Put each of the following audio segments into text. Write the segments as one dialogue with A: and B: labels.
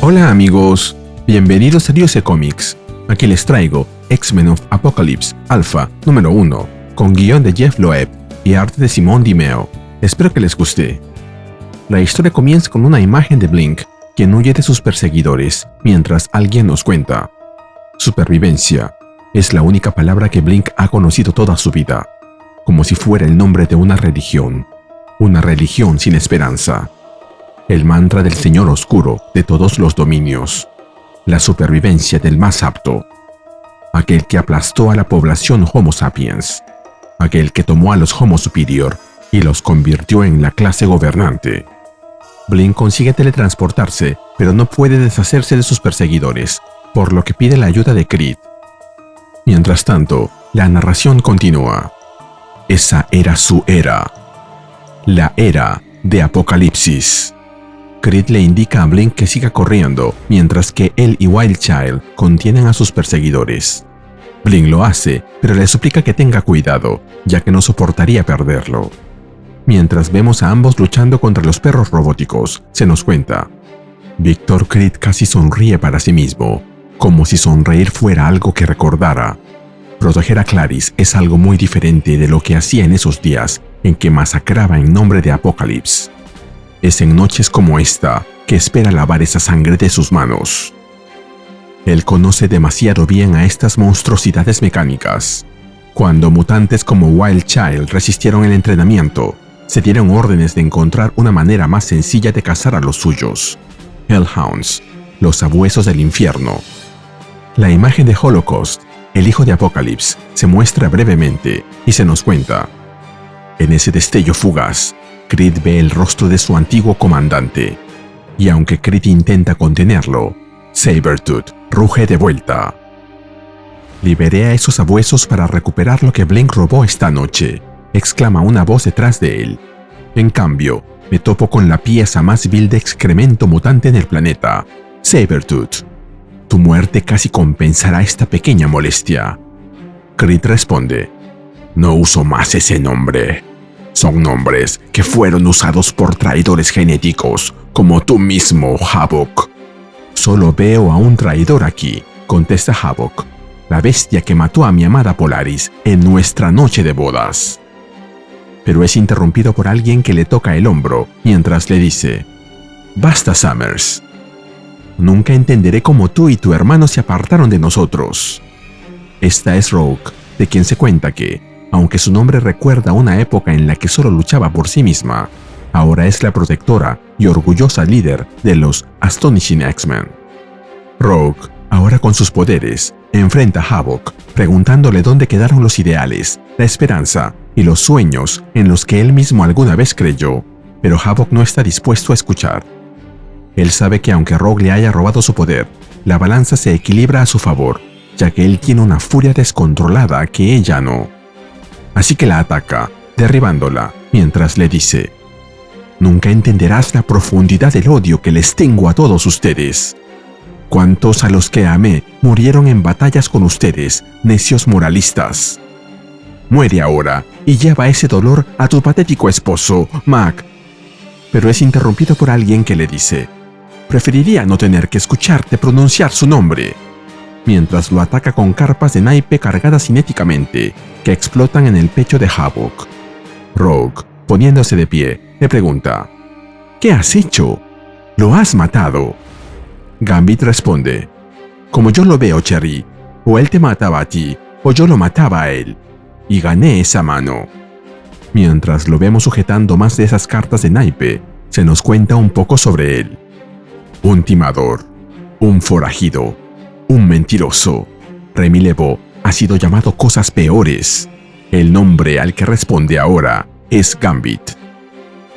A: Hola amigos, bienvenidos a Diose Comics. Aquí les traigo X-Men of Apocalypse Alpha número 1, con guión de Jeff Loeb y arte de Simone Di Meo. Espero que les guste. La historia comienza con una imagen de Blink, quien huye de sus perseguidores, mientras alguien nos cuenta. Supervivencia es la única palabra que Blink ha conocido toda su vida, como si fuera el nombre de una religión sin esperanza. El mantra del Señor Oscuro de todos los dominios, la supervivencia del más apto, aquel que aplastó a la población Homo sapiens, aquel que tomó a los Homo superior y los convirtió en la clase gobernante. Blink consigue teletransportarse, pero no puede deshacerse de sus perseguidores, por lo que pide la ayuda de Creed. Mientras tanto, la narración continúa. Esa era su era, la era de Apocalipsis. Creed le indica a Blink que siga corriendo, mientras que él y Wildchild contienen a sus perseguidores. Blink lo hace, pero le suplica que tenga cuidado, ya que no soportaría perderlo. Mientras vemos a ambos luchando contra los perros robóticos, se nos cuenta. Victor Creed casi sonríe para sí mismo, como si sonreír fuera algo que recordara. Proteger a Clarice es algo muy diferente de lo que hacía en esos días en que masacraba en nombre de Apocalipsis. Es en noches como esta que espera lavar esa sangre de sus manos. Él conoce demasiado bien a estas monstruosidades mecánicas. Cuando mutantes como Wildchild resistieron el entrenamiento, se dieron órdenes de encontrar una manera más sencilla de cazar a los suyos. Hellhounds, los sabuesos del infierno. La imagen de Holocaust, el hijo de Apocalipsis, se muestra brevemente y se nos cuenta. En ese destello fugaz, Creed ve el rostro de su antiguo comandante, y aunque Creed intenta contenerlo, Sabretooth ruge de vuelta. Liberé a esos sabuesos para recuperar lo que Blink robó esta noche, exclama una voz detrás de él. En cambio, me topo con la pieza más vil de excremento mutante en el planeta, Sabretooth. Tu muerte casi compensará esta pequeña molestia. Creed responde, no uso más ese nombre. Son nombres que fueron usados por traidores genéticos, como tú mismo, Havoc. Solo veo a un traidor aquí, contesta Havoc, la bestia que mató a mi amada Polaris en nuestra noche de bodas. Pero es interrumpido por alguien que le toca el hombro, mientras le dice, basta, Summers. Nunca entenderé cómo tú y tu hermano se apartaron de nosotros. Esta es Rogue, de quien se cuenta que, aunque su nombre recuerda una época en la que solo luchaba por sí misma, ahora es la protectora y orgullosa líder de los Astonishing X-Men. Rogue, ahora con sus poderes, enfrenta a Havoc, preguntándole dónde quedaron los ideales, la esperanza y los sueños en los que él mismo alguna vez creyó, pero Havoc no está dispuesto a escuchar. Él sabe que aunque Rogue le haya robado su poder, la balanza se equilibra a su favor, ya que él tiene una furia descontrolada que ella no. Así que la ataca, derribándola, mientras le dice, nunca entenderás la profundidad del odio que les tengo a todos ustedes. ¿Cuántos a los que amé murieron en batallas con ustedes, necios moralistas? Muere ahora y lleva ese dolor a tu patético esposo, Mac. Pero es interrumpido por alguien que le dice, preferiría no tener que escucharte pronunciar su nombre, mientras lo ataca con carpas de naipe cargadas cinéticamente, que explotan en el pecho de Havoc. Rogue, poniéndose de pie, le pregunta, ¿qué has hecho? ¿Lo has matado? Gambit responde, como yo lo veo, Cherry, o él te mataba a ti, o yo lo mataba a él, y gané esa mano. Mientras lo vemos sujetando más de esas cartas de naipe, se nos cuenta un poco sobre él. Un timador, un forajido, un mentiroso. Remy Lebeau ha sido llamado cosas peores. El nombre al que responde ahora es Gambit.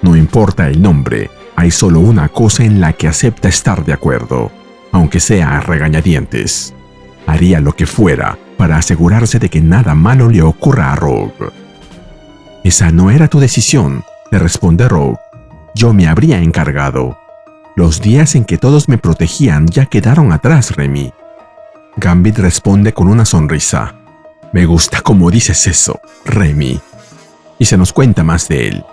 A: No importa el nombre, hay solo una cosa en la que acepta estar de acuerdo, aunque sea a regañadientes. Haría lo que fuera para asegurarse de que nada malo le ocurra a Rogue. Esa no era tu decisión, le responde Rogue. Yo me habría encargado. Los días en que todos me protegían ya quedaron atrás, Remy. Gambit responde con una sonrisa. Me gusta cómo dices eso, Remy. Y se nos cuenta más de él.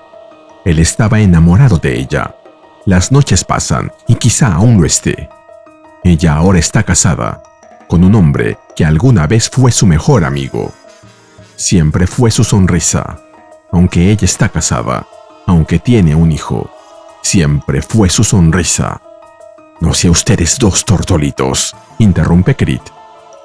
A: Él estaba enamorado de ella. Las noches pasan y quizá aún lo esté. Ella ahora está casada con un hombre que alguna vez fue su mejor amigo. Siempre fue su sonrisa, aunque ella está casada, aunque tiene un hijo. Siempre fue su sonrisa. No sé ustedes dos tortolitos, interrumpe Creed.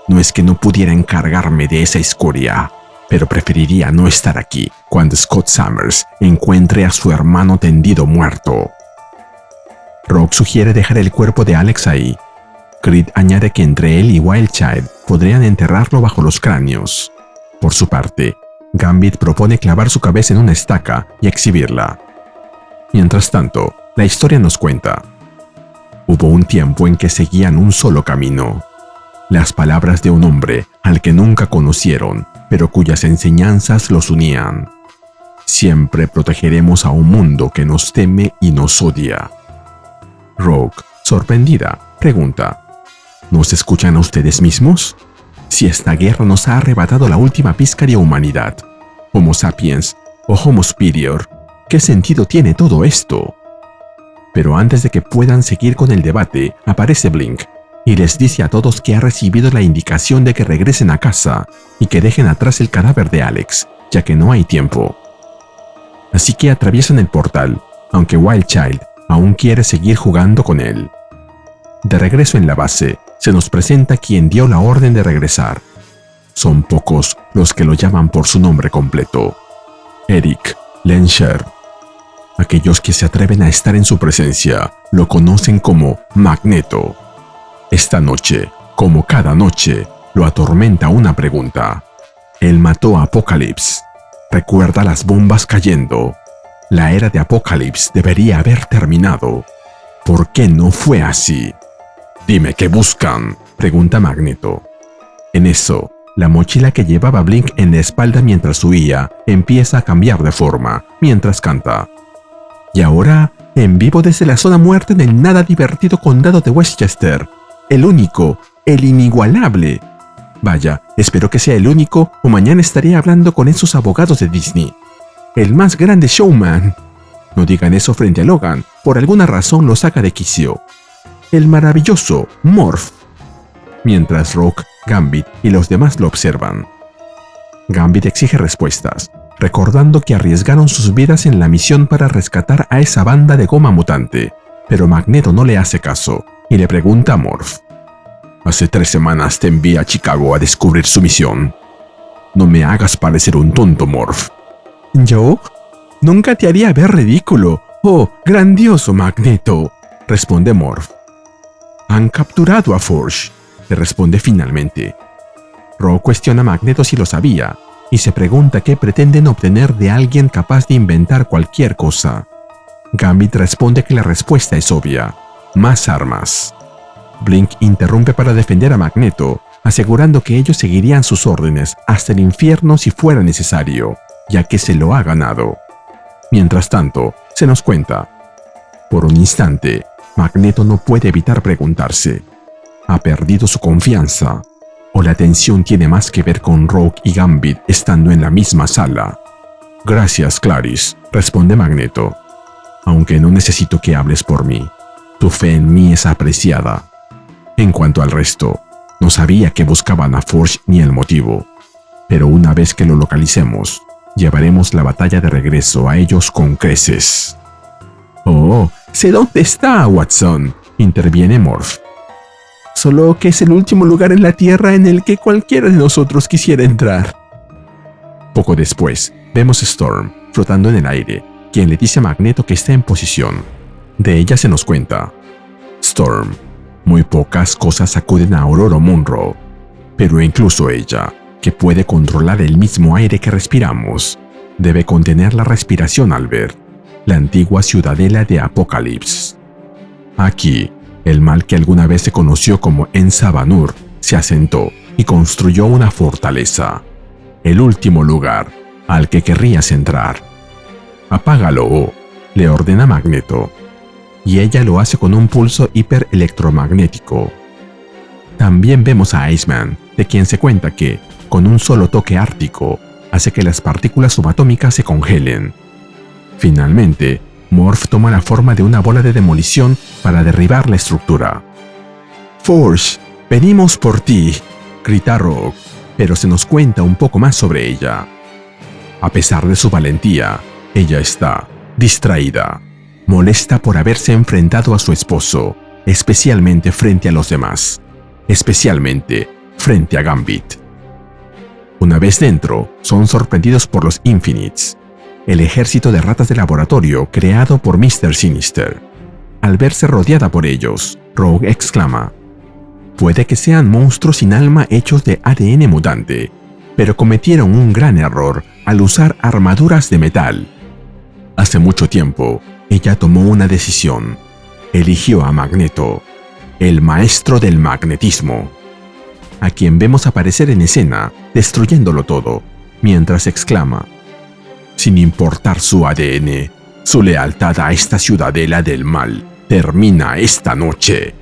A: No es que no pudiera encargarme de esa escoria, pero preferiría no estar aquí cuando Scott Summers encuentre a su hermano tendido muerto. Rogue sugiere dejar el cuerpo de Alex ahí. Creed añade que entre él y Wildchild podrían enterrarlo bajo los cráneos. Por su parte, Gambit propone clavar su cabeza en una estaca y exhibirla. Mientras tanto, la historia nos cuenta. Hubo un tiempo en que seguían un solo camino. Las palabras de un hombre al que nunca conocieron, pero cuyas enseñanzas los unían. Siempre protegeremos a un mundo que nos teme y nos odia. Rogue, sorprendida, pregunta: ¿no se escuchan a ustedes mismos? Si esta guerra nos ha arrebatado la última pizca de humanidad, Homo sapiens o Homo superior, ¿qué sentido tiene todo esto? Pero antes de que puedan seguir con el debate, aparece Blink y les dice a todos que ha recibido la indicación de que regresen a casa y que dejen atrás el cadáver de Alex, ya que no hay tiempo. Así que atraviesan el portal, aunque Wildchild aún quiere seguir jugando con él. De regreso en la base, se nos presenta quien dio la orden de regresar. Son pocos los que lo llaman por su nombre completo: Eric Lehnsherr. Aquellos que se atreven a estar en su presencia lo conocen como Magneto. Esta noche, como cada noche, lo atormenta una pregunta. Él mató a Apocalypse. Recuerda las bombas cayendo. La era de Apocalypse debería haber terminado. ¿Por qué no fue así? «Dime qué buscan», pregunta Magneto. En eso, la mochila que llevaba Blink en la espalda mientras huía empieza a cambiar de forma, mientras canta. Y ahora, en vivo desde la zona muerta en el nada divertido condado de Westchester, el único, el inigualable. Vaya, espero que sea el único o mañana estaré hablando con esos abogados de Disney. El más grande showman. No digan eso frente a Logan, por alguna razón lo saca de quicio. El maravilloso Morph. Mientras Rogue, Gambit y los demás lo observan. Gambit exige respuestas, recordando que arriesgaron sus vidas en la misión para rescatar a esa banda de goma mutante, pero Magneto no le hace caso y le pregunta a Morph: «Hace 3 semanas te envié a Chicago a descubrir su misión. No me hagas parecer un tonto, Morph». «¿Yo? Nunca te haría ver ridículo. Oh, grandioso Magneto», responde Morph. «Han capturado a Forge», le responde finalmente. Rogue cuestiona a Magneto si lo sabía y se pregunta qué pretenden obtener de alguien capaz de inventar cualquier cosa. Gambit responde que la respuesta es obvia: más armas. Blink interrumpe para defender a Magneto, asegurando que ellos seguirían sus órdenes hasta el infierno si fuera necesario, ya que se lo ha ganado. Mientras tanto, se nos cuenta. Por un instante, Magneto no puede evitar preguntarse: ¿ha perdido su confianza? ¿O la tensión tiene más que ver con Rogue y Gambit estando en la misma sala? «Gracias, Clarice», responde Magneto. «Aunque no necesito que hables por mí. Tu fe en mí es apreciada. En cuanto al resto, no sabía que buscaban a Forge ni el motivo. Pero una vez que lo localicemos, llevaremos la batalla de regreso a ellos con creces». «Oh, sé dónde está, Watson», interviene Morph. «Solo que es el último lugar en la Tierra en el que cualquiera de nosotros quisiera entrar». Poco después, vemos a Storm flotando en el aire, quien le dice a Magneto que está en posición. De ella se nos cuenta. Storm: muy pocas cosas sacuden a Aurora Monroe, pero incluso ella, que puede controlar el mismo aire que respiramos, debe contener la respiración al ver la antigua ciudadela de Apocalypse. Aquí, el mal que alguna vez se conoció como En-Sabanur se asentó y construyó una fortaleza, el último lugar al que querrías entrar. «Apágalo», le ordena Magneto, y ella lo hace con un pulso hiperelectromagnético. También vemos a Iceman, de quien se cuenta que, con un solo toque ártico, hace que las partículas subatómicas se congelen. Finalmente, Morph toma la forma de una bola de demolición para derribar la estructura. «Forge, venimos por ti», grita Rogue, pero se nos cuenta un poco más sobre ella. A pesar de su valentía, ella está distraída, molesta por haberse enfrentado a su esposo, especialmente frente a los demás, especialmente frente a Gambit. Una vez dentro, son sorprendidos por los Infinites, el ejército de ratas de laboratorio creado por Mr. Sinister. Al verse rodeada por ellos, Rogue exclama: «Puede que sean monstruos sin alma hechos de ADN mutante, pero cometieron un gran error al usar armaduras de metal». Hace mucho tiempo, ella tomó una decisión. Eligió a Magneto, el maestro del magnetismo, a quien vemos aparecer en escena, destruyéndolo todo, mientras exclama: «Sin importar su ADN, su lealtad a esta ciudadela del mal termina esta noche».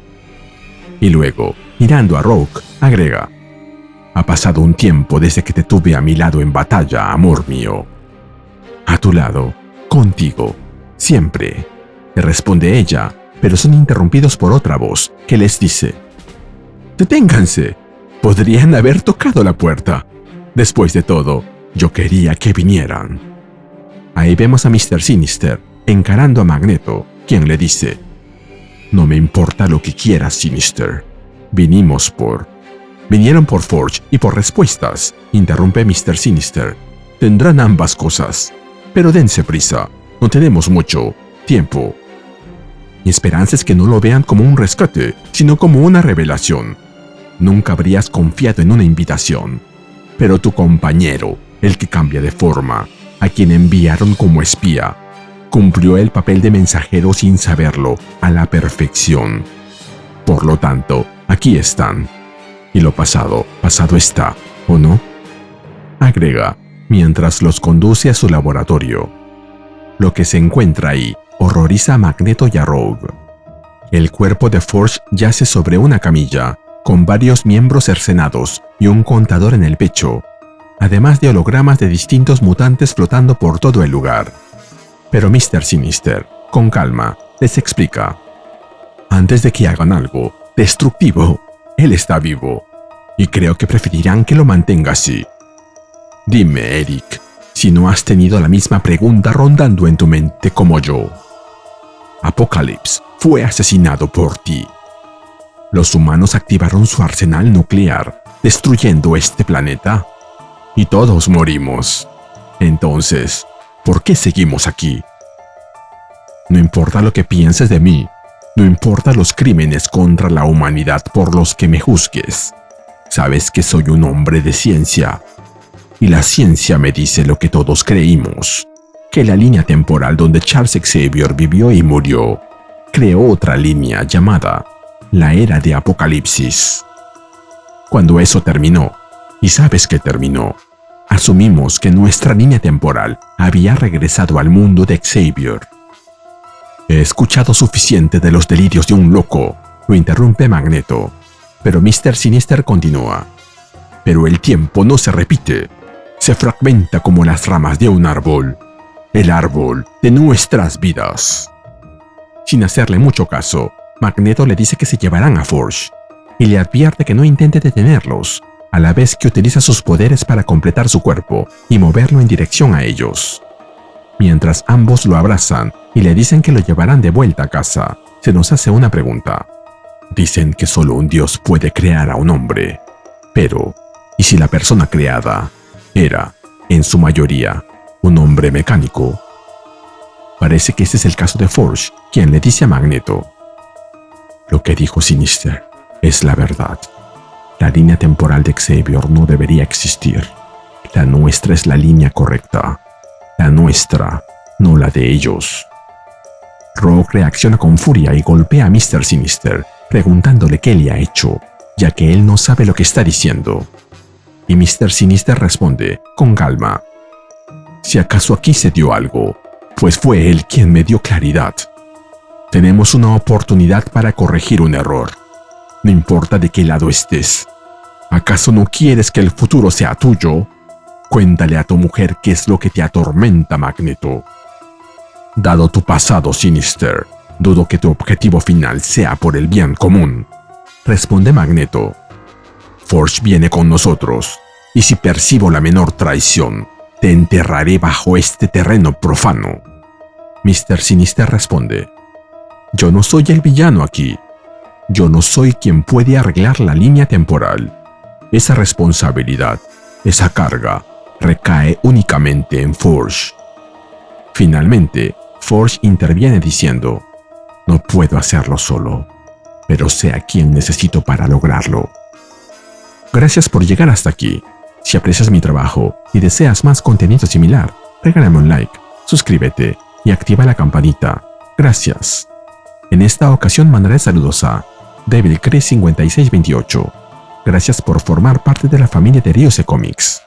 A: Y luego, mirando a Rogue, agrega: «Ha pasado un tiempo desde que te tuve a mi lado en batalla, amor mío». «A tu lado, contigo, siempre», le responde ella, pero son interrumpidos por otra voz que les dice: «Deténganse, podrían haber tocado la puerta. Después de todo, yo quería que vinieran». Ahí vemos a Mr. Sinister encarando a Magneto, quien le dice: «No me importa lo que quieras, Sinister. Vinieron por Forge y por respuestas», interrumpe Mr. Sinister. «Tendrán ambas cosas, pero dense prisa, no tenemos mucho tiempo». Mi esperanza es que no lo vean como un rescate, sino como una revelación. Nunca habrías confiado en una invitación, pero tu compañero, el que cambia de forma, a quien enviaron como espía, cumplió el papel de mensajero sin saberlo a la perfección. Por lo tanto, aquí están. Y lo pasado, pasado está, ¿o no?», agrega, mientras los conduce a su laboratorio. Lo que se encuentra ahí horroriza a Magneto y a Rogue. El cuerpo de Forge yace sobre una camilla, con varios miembros cercenados y un contador en el pecho, además de hologramas de distintos mutantes flotando por todo el lugar. Pero Mr. Sinister, con calma, les explica: «Antes de que hagan algo destructivo, él está vivo, y creo que preferirán que lo mantenga así. Dime, Eric, si no has tenido la misma pregunta rondando en tu mente como yo. Apocalypse fue asesinado por ti. Los humanos activaron su arsenal nuclear, destruyendo este planeta, y todos morimos. Entonces, ¿por qué seguimos aquí? No importa lo que pienses de mí, no importa los crímenes contra la humanidad por los que me juzgues. Sabes que soy un hombre de ciencia, y la ciencia me dice lo que todos creímos, que la línea temporal donde Charles Xavier vivió y murió creó otra línea llamada la Era de Apocalipsis. Cuando eso terminó, y sabes que terminó, asumimos que nuestra línea temporal había regresado al mundo de Xavier». «He escuchado suficiente de los delirios de un loco», lo interrumpe Magneto, pero Mr. Sinister continúa: «Pero el tiempo no se repite, se fragmenta como las ramas de un árbol, el árbol de nuestras vidas». Sin hacerle mucho caso, Magneto le dice que se llevarán a Forge, y le advierte que no intente detenerlos, a la vez que utiliza sus poderes para completar su cuerpo y moverlo en dirección a ellos. Mientras ambos lo abrazan y le dicen que lo llevarán de vuelta a casa, se nos hace una pregunta. Dicen que solo un dios puede crear a un hombre, pero ¿y si la persona creada era, en su mayoría, un hombre mecánico? Parece que este es el caso de Forge, quien le dice a Magneto: «Lo que dijo Sinister es la verdad. La línea temporal de Xavier no debería existir. La nuestra es la línea correcta. La nuestra, no la de ellos». Rogue reacciona con furia y golpea a Mr. Sinister, preguntándole qué le ha hecho, ya que él no sabe lo que está diciendo. Y Mr. Sinister responde, con calma: «Si acaso aquí se dio algo, pues fue él quien me dio claridad. Tenemos una oportunidad para corregir un error. No importa de qué lado estés. ¿Acaso no quieres que el futuro sea tuyo? Cuéntale a tu mujer qué es lo que te atormenta, Magneto. Dado tu pasado, Sinister, dudo que tu objetivo final sea por el bien común. responde Magneto. Forge viene con nosotros, y si percibo la menor traición, te enterraré bajo este terreno profano. Mr. Sinister responde. Yo no soy el villano aquí. Yo no soy quien puede arreglar la línea temporal. Esa responsabilidad, esa carga, recae únicamente en Forge. Finalmente, Forge interviene diciendo, no puedo hacerlo solo, pero sé a quién necesito para lograrlo. Gracias por llegar hasta aquí. Si aprecias mi trabajo y deseas más contenido similar, regálame un like, suscríbete y activa la campanita. Gracias. En esta ocasión mandaré saludos a Devil Chris 5628. Gracias por formar parte de la familia de Ryuse Comics.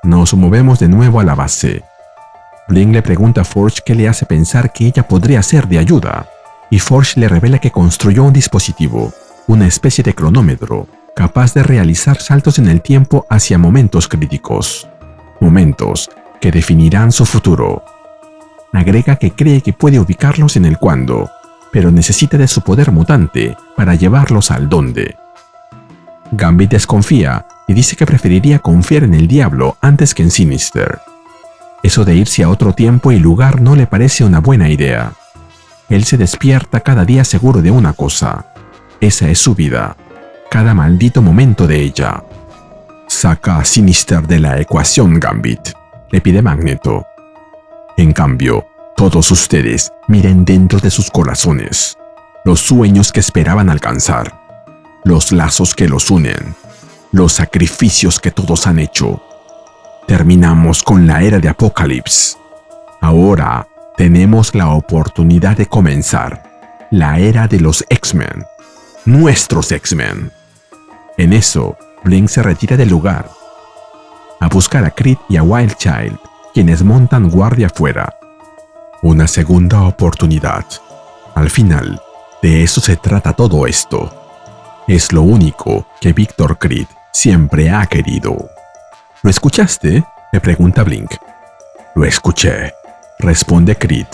A: Nos movemos de nuevo a la base. Blink le pregunta a Forge qué le hace pensar que ella podría ser de ayuda, y Forge le revela que construyó un dispositivo, una especie de cronómetro, capaz de realizar saltos en el tiempo hacia momentos críticos. Momentos que definirán su futuro. Agrega que cree que puede ubicarlos en el cuándo, pero necesita de su poder mutante para llevarlos al dónde. Gambit desconfía y dice que preferiría confiar en el diablo antes que en Sinister. Eso de irse a otro tiempo y lugar no le parece una buena idea. Él se despierta cada día seguro de una cosa. Esa es su vida. Cada maldito momento de ella. Saca a Sinister de la ecuación, Gambit, le pide Magneto. En cambio, todos ustedes miren dentro de sus corazones, los sueños que esperaban alcanzar, los lazos que los unen, los sacrificios que todos han hecho. Terminamos con la era de Apocalipsis. Ahora tenemos la oportunidad de comenzar la era de los X-Men, nuestros X-Men. En eso, Blink se retira del lugar a buscar a Creed y a Wildchild, quienes montan guardia afuera. Una segunda oportunidad. Al final, de eso se trata todo esto. Es lo único que Victor Creed siempre ha querido. ¿Lo escuchaste?, le pregunta Blink. Lo escuché, responde Creed.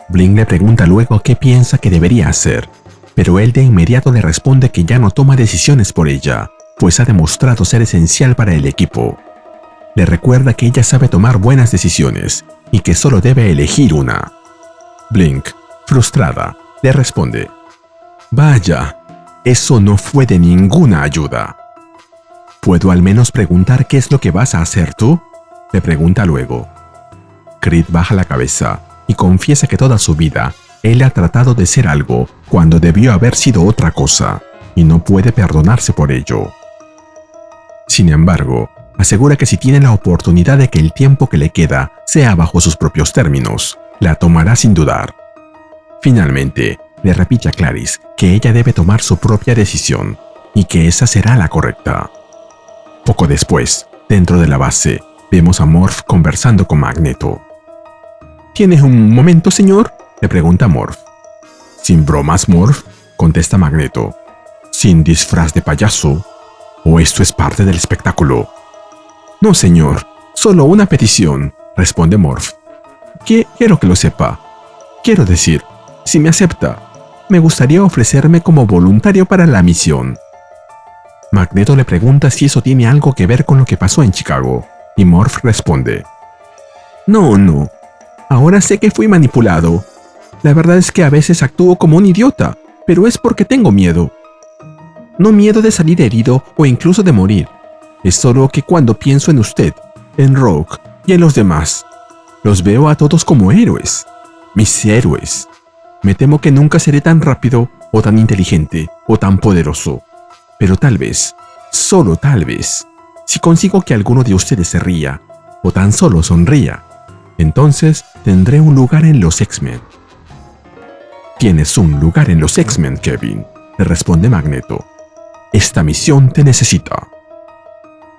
A: Blink le pregunta luego qué piensa que debería hacer, pero él de inmediato le responde que ya no toma decisiones por ella, pues ha demostrado ser esencial para el equipo. Le recuerda que ella sabe tomar buenas decisiones y que solo debe elegir una. Blink, frustrada, le responde: Vaya, eso no fue de ninguna ayuda. ¿Puedo al menos preguntar qué es lo que vas a hacer tú?, le pregunta luego. Creed baja la cabeza y confiesa que toda su vida él ha tratado de ser algo cuando debió haber sido otra cosa, y no puede perdonarse por ello. Sin embargo, asegura que si tiene la oportunidad de que el tiempo que le queda sea bajo sus propios términos, la tomará sin dudar. Finalmente, le repite a Clarice que ella debe tomar su propia decisión, y que esa será la correcta. Poco después, dentro de la base, vemos a Morph conversando con Magneto. ¿Tienes un momento, señor?, le pregunta Morph. Sin bromas, Morph, contesta Magneto. Sin disfraz de payaso. ¿O esto es parte del espectáculo? No, señor, solo una petición, responde Morph. Quiero que lo sepa. Quiero decir, si me acepta, me gustaría ofrecerme como voluntario para la misión. Magneto le pregunta si eso tiene algo que ver con lo que pasó en Chicago, y Morph responde: No. Ahora sé que fui manipulado. La verdad es que a veces actúo como un idiota, pero es porque tengo miedo. No miedo de salir herido o incluso de morir. Es solo que cuando pienso en usted, en Rogue y en los demás, los veo a todos como héroes. Mis héroes. Me temo que nunca seré tan rápido o tan inteligente o tan poderoso. Pero tal vez, solo tal vez, si consigo que alguno de ustedes se ría o tan solo sonría, entonces tendré un lugar en los X-Men. Tienes un lugar en los X-Men, Kevin, le responde Magneto. Esta misión te necesita.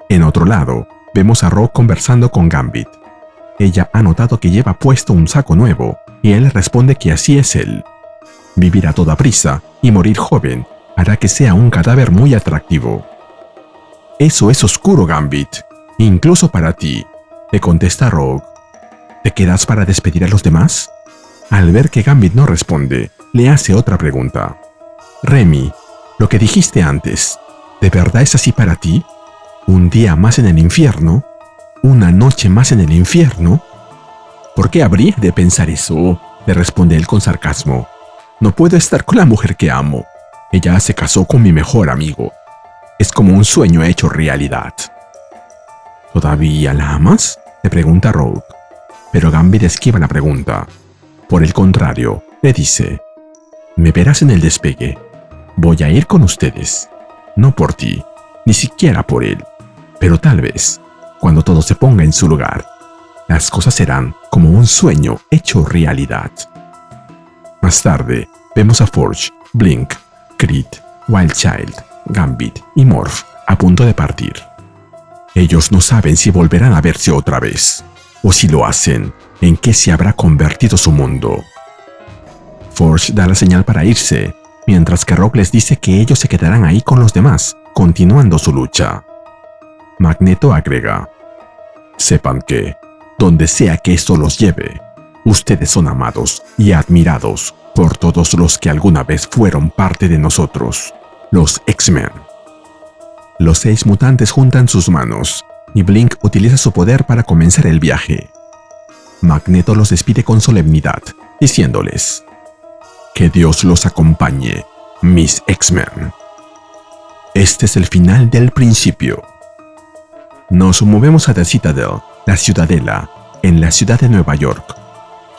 A: En otro lado, vemos a Rogue conversando con Gambit. Ella ha notado que lleva puesto un saco nuevo, y él responde que así es él. Vivir a toda prisa y morir joven hará que sea un cadáver muy atractivo. Eso es oscuro, Gambit, incluso para ti, le contesta Rogue. ¿Te quedas para despedir a los demás? Al ver que Gambit no responde, le hace otra pregunta. Remy, Lo que dijiste antes, ¿de verdad es así para ti? ¿Un día más en el infierno? ¿Una noche más en el infierno? ¿Por qué habría de pensar eso?, le responde él con sarcasmo. No puedo estar con la mujer que amo. Ella se casó con mi mejor amigo. Es como un sueño hecho realidad. ¿Todavía la amas?, le pregunta Rogue. Pero Gambit esquiva la pregunta. Por el contrario, le dice: me verás en el despegue. Voy a ir con ustedes. No por ti, ni siquiera por él. Pero tal vez, cuando todo se ponga en su lugar, las cosas serán como un sueño hecho realidad. Más tarde, vemos a Forge, Blink, Creed, Wildchild, Gambit y Morph a punto de partir. Ellos no saben si volverán a verse otra vez, o si lo hacen, en qué se habrá convertido su mundo. Forge da la señal para irse, mientras que Rogue les dice que ellos se quedarán ahí con los demás, continuando su lucha. Magneto agrega: sepan que, donde sea que esto los lleve, ustedes son amados y admirados por todos los que alguna vez fueron parte de nosotros, los X-Men. Los 6 mutantes juntan sus manos, y Blink utiliza su poder para comenzar el viaje. Magneto los despide con solemnidad, diciéndoles: que Dios los acompañe, mis X-Men. Este es el final del principio. Nos movemos a The Citadel, la Ciudadela, en la ciudad de Nueva York.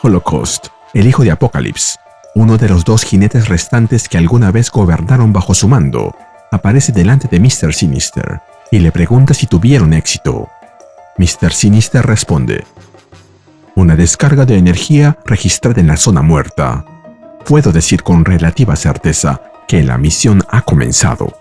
A: Holocaust, el hijo de Apocalypse, uno de los 2 jinetes restantes que alguna vez gobernaron bajo su mando, aparece delante de Mr. Sinister y le pregunta si tuvieron éxito. Mr. Sinister responde: una descarga de energía registrada en la zona muerta. Puedo decir con relativa certeza que la misión ha comenzado.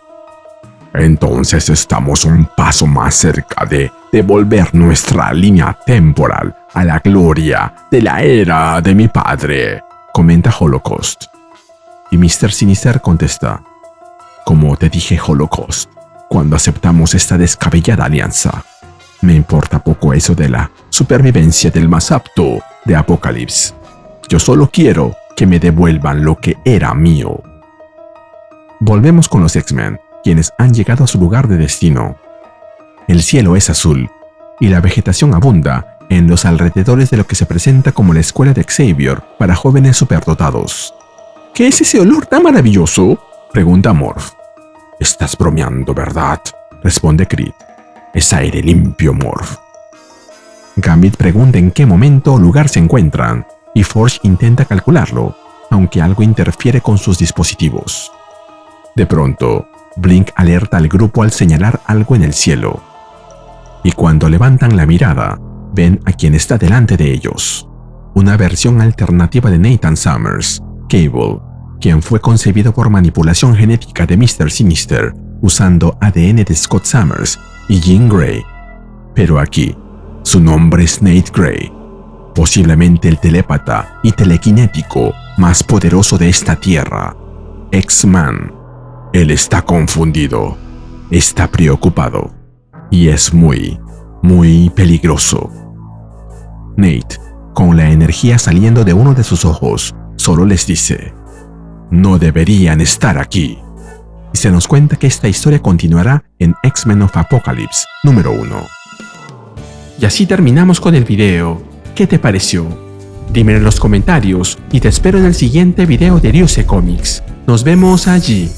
A: Entonces estamos un paso más cerca de devolver nuestra línea temporal a la gloria de la era de mi padre, comenta Holocaust. Y Mr. Sinister contesta: como te dije, Holocaust, cuando aceptamos esta descabellada alianza, me importa poco eso de la supervivencia del más apto de Apocalypse. Yo solo quiero que me devuelvan lo que era mío. Volvemos con los X-Men, quienes han llegado a su lugar de destino. El cielo es azul, y la vegetación abunda en los alrededores de lo que se presenta como la escuela de Xavier para jóvenes superdotados. ¿Qué es ese olor tan maravilloso?, pregunta Morph. Estás bromeando, ¿verdad?, responde Creed. Es aire limpio, Morph. Gambit pregunta en qué momento o lugar se encuentran, y Forge intenta calcularlo, aunque algo interfiere con sus dispositivos. De pronto, Blink alerta al grupo al señalar algo en el cielo. Y cuando levantan la mirada, ven a quien está delante de ellos. Una versión alternativa de Nathan Summers, Cable, quien fue concebido por manipulación genética de Mr. Sinister, usando ADN de Scott Summers y Jean Grey. Pero aquí, su nombre es Nate Grey, posiblemente el telépata y telequinético más poderoso de esta tierra, X-Man. Él está confundido, está preocupado y es muy peligroso. Nate, con la energía saliendo de uno de sus ojos, solo les dice: no deberían estar aquí. Y se nos cuenta que esta historia continuará en X-Men of Apocalypse número 1. Y así terminamos con el video. ¿Qué te pareció? Dímelo en los comentarios y te espero en el siguiente video de Ryuse Comics. Nos vemos allí.